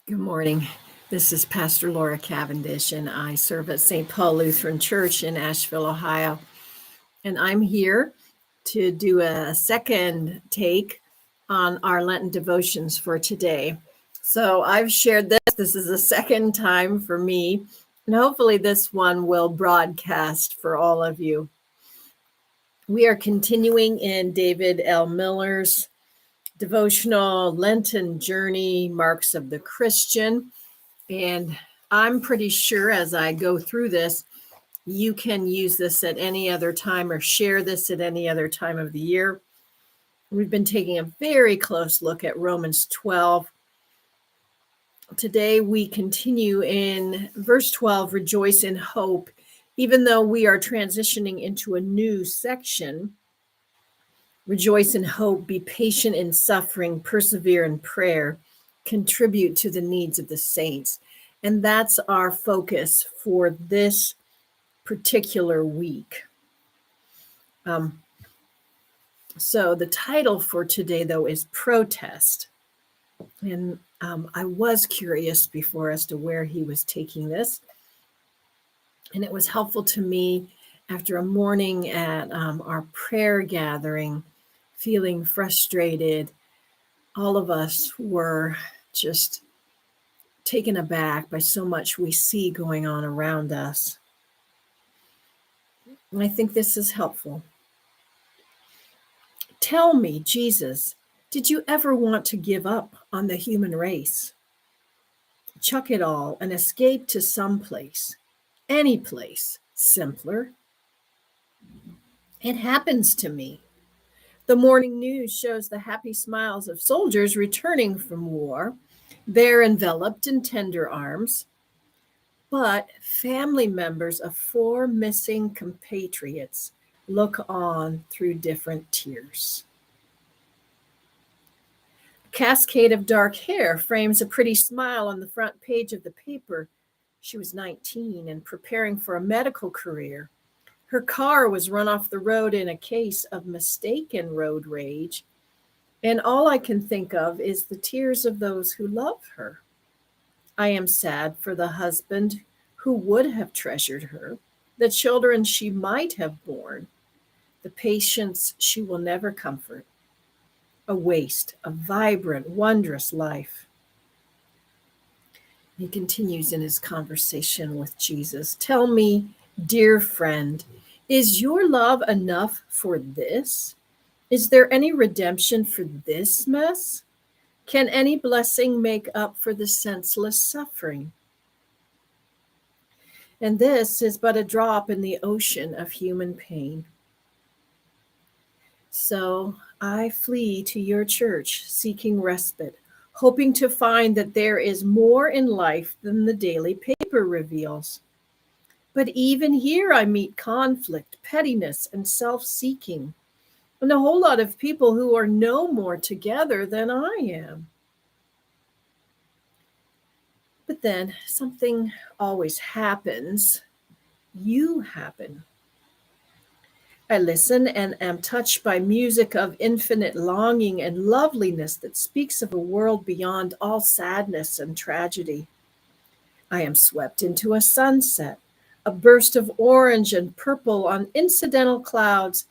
Good morning. This is Pastor Laura Cavendish, and I serve at St. Paul Lutheran Church in Asheville, Ohio. And I'm here to do a second take on our Lenten Devotions for today. So I've shared this. This is the second time for me, and hopefully this one will broadcast for all of you. We are continuing in David L. Miller's devotional Lenten Journey, Marks of the Christian. And I'm pretty sure as I go through this, you can use this at any other time or share this at any other time of the year. We've been taking a very close look at Romans 12. Today we continue in verse 12, rejoice in hope. Even though we are transitioning into a new section, rejoice in hope, be patient in suffering, persevere in prayer, contribute to the needs of the saints. And that's our focus for this particular week. So the title for today, though, is Protest. And I was curious before as to where he was taking this. And it was helpful to me after a morning at our prayer gathering, feeling frustrated. All of us were just taken aback by so much we see going on around us. And I think this is helpful. Tell me, Jesus, did you ever want to give up on the human race? Chuck it all and escape to some place, any place, simpler? It happens to me. The morning news shows the happy smiles of soldiers returning from war. They're enveloped in tender arms. But family members of 4 missing compatriots look on through different tears. A cascade of dark hair frames a pretty smile on the front page of the paper. She was 19 and preparing for a medical career. Her car was run off the road in a case of mistaken road rage. And all I can think of is the tears of those who love her. I am sad for the husband who would have treasured her, the children she might have borne, the patients she will never comfort. A waste, a vibrant, wondrous life. He continues in his conversation with Jesus. Tell me, dear friend, is your love enough for this? Is there any redemption for this mess? Can any blessing make up for the senseless suffering? And this is but a drop in the ocean of human pain. So I flee to your church, seeking respite, hoping to find that there is more in life than the daily paper reveals. But even here I meet conflict, pettiness, and self-seeking, and a whole lot of people who are no more together than I am. But then something always happens. You happen. I listen and am touched by music of infinite longing and loveliness that speaks of a world beyond all sadness and tragedy. I am swept into a sunset, a burst of orange and purple on incidental clouds,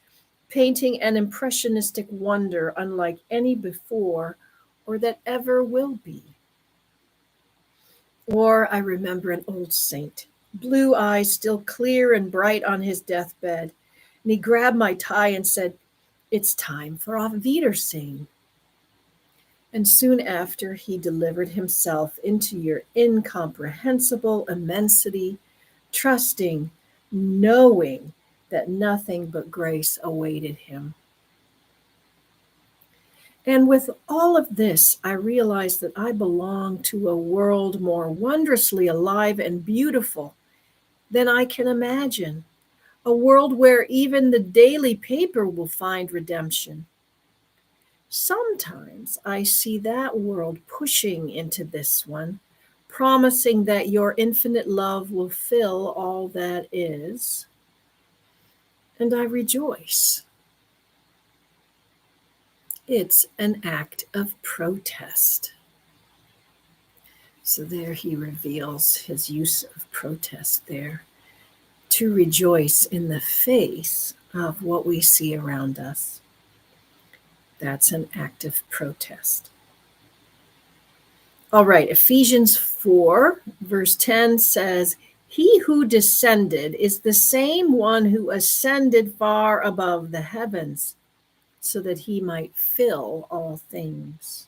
painting an impressionistic wonder unlike any before or that ever will be. Or I remember an old saint, blue eyes still clear and bright on his deathbed, and he grabbed my tie and said, it's time for Auf Wiedersehen. And soon after, he delivered himself into your incomprehensible immensity, trusting, knowing that nothing but grace awaited him. And with all of this, I realized that I belong to a world more wondrously alive and beautiful than I can imagine. A world where even the daily paper will find redemption. Sometimes I see that world pushing into this one, promising that your infinite love will fill all that is. And I rejoice. It's an act of protest. So there he reveals his use of protest there, to rejoice in the face of what we see around us. That's an act of protest. All right, Ephesians 4, verse 10 says, "He who descended is the same one who ascended far above the heavens, so that he might fill all things."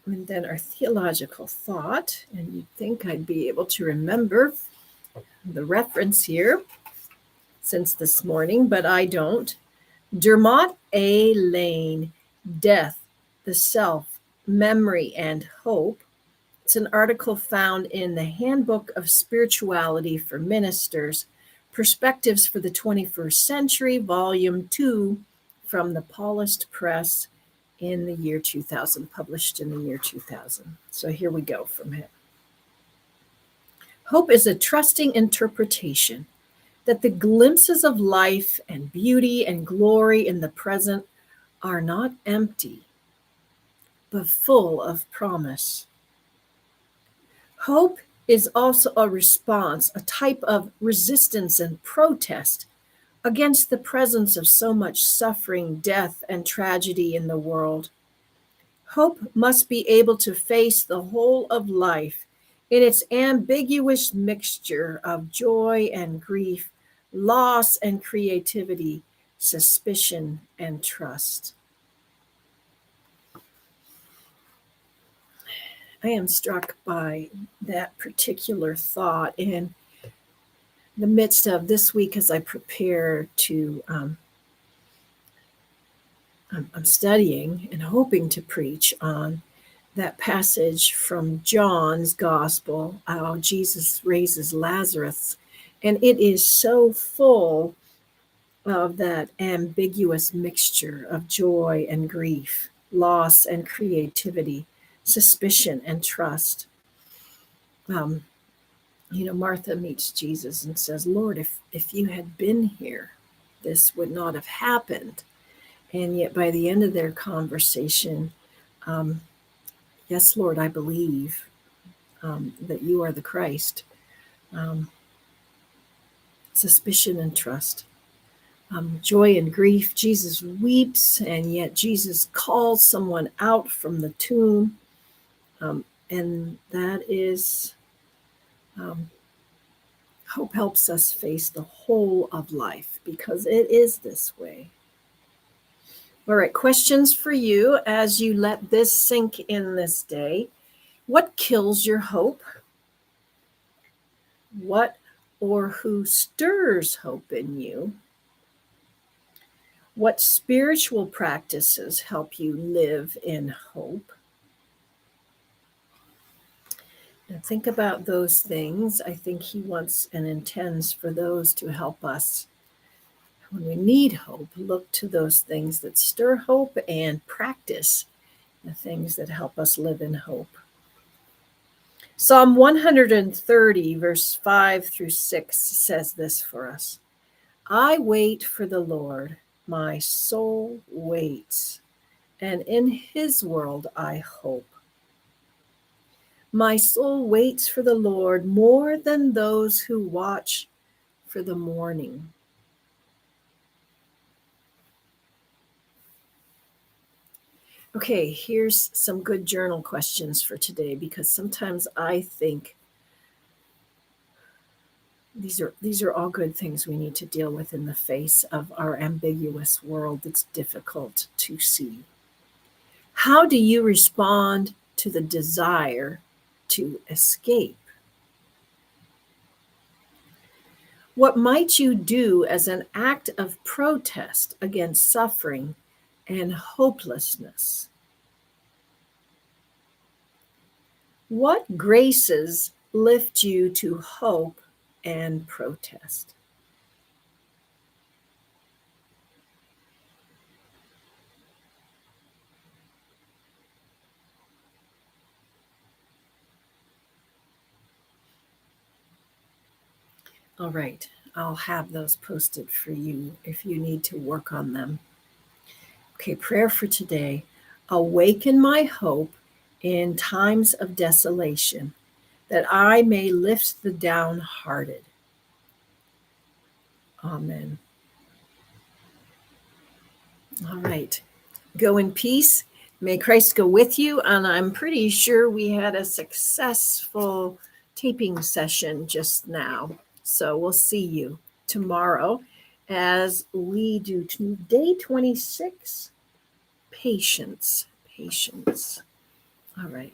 And then our theological thought, and you'd think I'd be able to remember the reference here since this morning, but I don't. Dermot A. Lane, Death, the Self, Memory, and Hope. It's an article found in the Handbook of Spirituality for Ministers, Perspectives for the 21st Century, Volume 2, from the Paulist Press in the year 2000, published in the year 2000. So here we go from him. Hope is a trusting interpretation that the glimpses of life and beauty and glory in the present are not empty, but full of promise. Hope is also a response, a type of resistance and protest against the presence of so much suffering, death, and tragedy in the world. Hope must be able to face the whole of life in its ambiguous mixture of joy and grief, loss and creativity, suspicion and trust. I am struck by that particular thought in the midst of this week as I prepare to, I'm studying and hoping to preach on that passage from John's Gospel, how Jesus raises Lazarus. And it is so full of that ambiguous mixture of joy and grief, loss and creativity, suspicion and trust. Martha meets Jesus and says, "Lord, if you had been here, this would not have happened." And yet by the end of their conversation, "Yes, Lord, I believe that you are the Christ." Suspicion and trust. Joy and grief. Jesus weeps, and yet Jesus calls someone out from the tomb. And that is, hope helps us face the whole of life because it is this way. All right, questions for you as you let this sink in this day. What kills your hope? What or who stirs hope in you? What spiritual practices help you live in hope? Now think about those things. I think he wants and intends for those to help us. When we need hope, look to those things that stir hope and practice the things that help us live in hope. Psalm 130, verse 5 through 6 says this for us. "I wait for the Lord, my soul waits, and in his world I hope. My soul waits for the Lord more than those who watch for the morning." Okay, here's some good journal questions for today, because sometimes I think these are all good things we need to deal with in the face of our ambiguous world that's difficult to see. How do you respond to the desire to escape? What might you do as an act of protest against suffering and hopelessness? What graces lift you to hope and protest? All right, I'll have those posted for you if you need to work on them. Okay, prayer for today. Awaken my hope in times of desolation, that I may lift the downhearted. Amen. All right. Go in peace. May Christ go with you. And I'm pretty sure we had a successful taping session just now. So we'll see you tomorrow as we do day 26. Patience. All right.